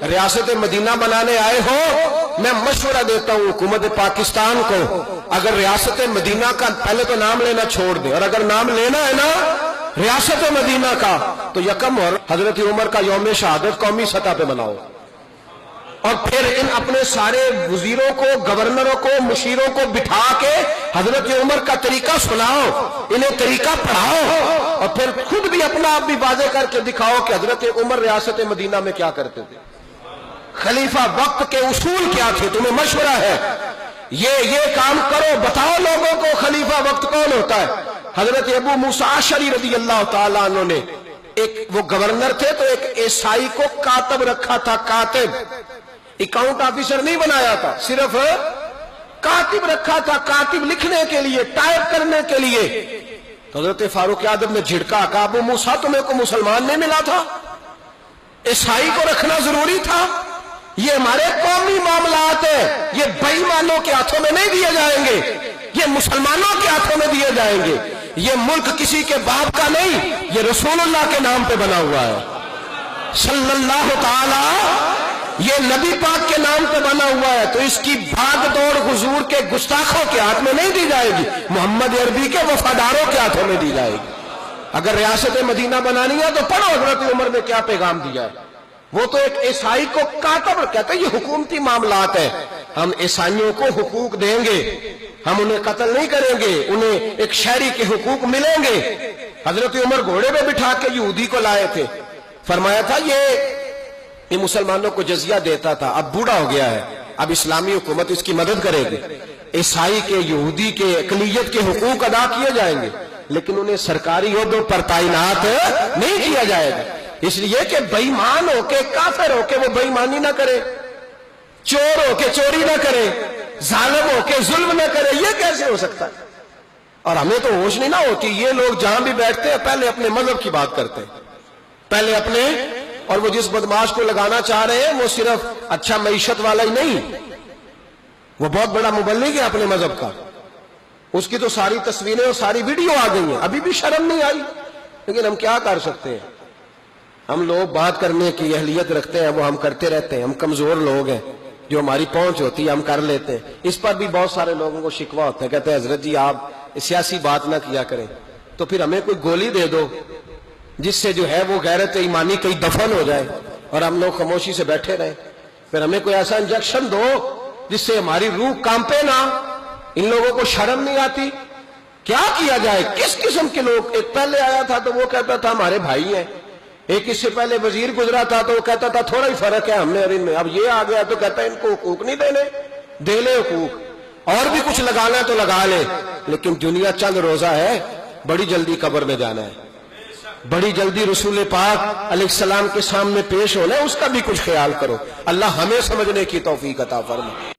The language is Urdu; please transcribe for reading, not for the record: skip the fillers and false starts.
ریاست مدینہ بنانے آئے ہو، میں مشورہ دیتا ہوں حکومت پاکستان کو، اگر ریاست مدینہ کا پہلے تو نام لینا چھوڑ دیں، اور اگر نام لینا ہے نا ریاست مدینہ کا تو یکم اور حضرت عمر کا یوم شہادت قومی سطح پہ مناؤ، اور پھر ان اپنے سارے وزیروں کو، گورنروں کو، مشیروں کو بٹھا کے حضرت عمر کا طریقہ سناؤ، انہیں طریقہ پڑھاؤ، اور پھر خود بھی اپنا آپ بھی واضح کر کے دکھاؤ کہ حضرت عمر ریاست مدینہ میں کیا کرتے تھے، خلیفہ وقت کے اصول کیا تھے، تمہیں مشورہ ہے یہ کام کرو، بتاؤ لوگوں کو خلیفہ وقت کون ہوتا ہے۔ حضرت ابو موسیٰ اشعری رضی اللہ تعالیٰ عنہ نے وہ گورنر تھے تو ایک عیسائی کو کاتب رکھا تھا، کاتب، اکاؤنٹ آفیسر نہیں بنایا تھا، صرف کاتب رکھا تھا، کاتب لکھنے کے لیے، ٹائپ کرنے کے لیے۔ تو حضرت فاروق اعظم نے جھڑکا، کہا ابو موسیٰ تمہیں کو مسلمان نہیں ملا تھا، عیسائی کو رکھنا ضروری تھا، یہ ہمارے قومی معاملات ہیں، یہ بے ایمانوں کے ہاتھوں میں نہیں دیے جائیں گے، یہ مسلمانوں کے ہاتھوں میں دیے جائیں گے، یہ ملک کسی کے باپ کا نہیں، یہ رسول اللہ کے نام پہ بنا ہوا ہے صلی اللہ تعالی، یہ نبی پاک کے نام پہ بنا ہوا ہے، تو اس کی بھاگ دوڑ حضور کے گستاخوں کے ہاتھ میں نہیں دی جائے گی، محمد عربی کے وفاداروں کے ہاتھوں میں دی جائے گی۔ اگر ریاست مدینہ بنانی ہے تو پڑھو حضرت عمر نے کیا پیغام دیا ہے۔ وہ تو ایک عیسائی کو کاتب کہتا ہے، یہ حکومتی معاملات ہے، ہم عیسائیوں کو حقوق دیں گے، ہم انہیں قتل نہیں کریں گے، انہیں ایک شہری کے حقوق ملیں گے۔ حضرت عمر گھوڑے پہ بٹھا کے یہودی کو لائے تھے، فرمایا تھا یہ مسلمانوں کو جزیہ دیتا تھا، اب بوڑھا ہو گیا ہے، اب اسلامی حکومت اس کی مدد کرے گی، عیسائی کے، یہودی کے، اقلیت کے حقوق ادا کیے جائیں گے، لیکن انہیں سرکاری عہدوں پر تعینات نہیں کیا جائے گا، اس لیے کہ بے ایمان ہو کے، کافر ہو کے وہ بے ایمانی نہ کرے، چور ہو کے چوری نہ کرے، ظالم ہو کے ظلم نہ کرے، یہ کیسے ہو سکتا ہے؟ اور ہمیں تو ہوش نہیں نہ ہوتی، یہ لوگ جہاں بھی بیٹھتے ہیں پہلے اپنے مذہب کی بات کرتے ہیں، پہلے اپنے، اور وہ جس بدماش کو لگانا چاہ رہے ہیں وہ صرف اچھا معیشت والا ہی نہیں، وہ بہت بڑا مبلغ ہے اپنے مذہب کا، اس کی تو ساری تصویریں اور ساری ویڈیو آ گئی ہیں، ابھی بھی شرم نہیں آئی، لیکن ہم کیا کر سکتے ہیں؟ ہم لوگ بات کرنے کی اہلیت رکھتے ہیں، وہ ہم کرتے رہتے ہیں، ہم کمزور لوگ ہیں، جو ہماری پہنچ ہوتی ہے ہم کر لیتے ہیں۔ اس پر بھی بہت سارے لوگوں کو شکوہ ہوتا ہے، کہتے ہیں حضرت جی آپ سیاسی بات نہ کیا کریں، تو پھر ہمیں کوئی گولی دے دو جس سے جو ہے وہ غیرت ایمانی کہیں دفن ہو جائے اور ہم لوگ خاموشی سے بیٹھے رہیں، پھر ہمیں کوئی ایسا انجیکشن دو جس سے ہماری روح کانپے نہ۔ ان لوگوں کو شرم نہیں آتی؟ کیا کیا جائے؟ کس قسم کے لوگ؟ ایک پہلے آیا تھا تو وہ کہتا تھا ہمارے بھائی ہیں، ایک اس سے پہلے وزیر گزرا تھا تو وہ کہتا تھا تھوڑا ہی فرق ہے ہم میں اور ان میں، اب یہ آ گیا تو کہتا ہے ان کو حقوق نہیں دینے، دے لے حقوق، اور بھی کچھ لگانا ہے تو لگا لے، لیکن دنیا چند روزہ ہے، بڑی جلدی قبر میں جانا ہے، بڑی جلدی رسول پاک علیہ السلام کے سامنے پیش ہونا ہے، اس کا بھی کچھ خیال کرو۔ اللہ ہمیں سمجھنے کی توفیق عطا فرمائے۔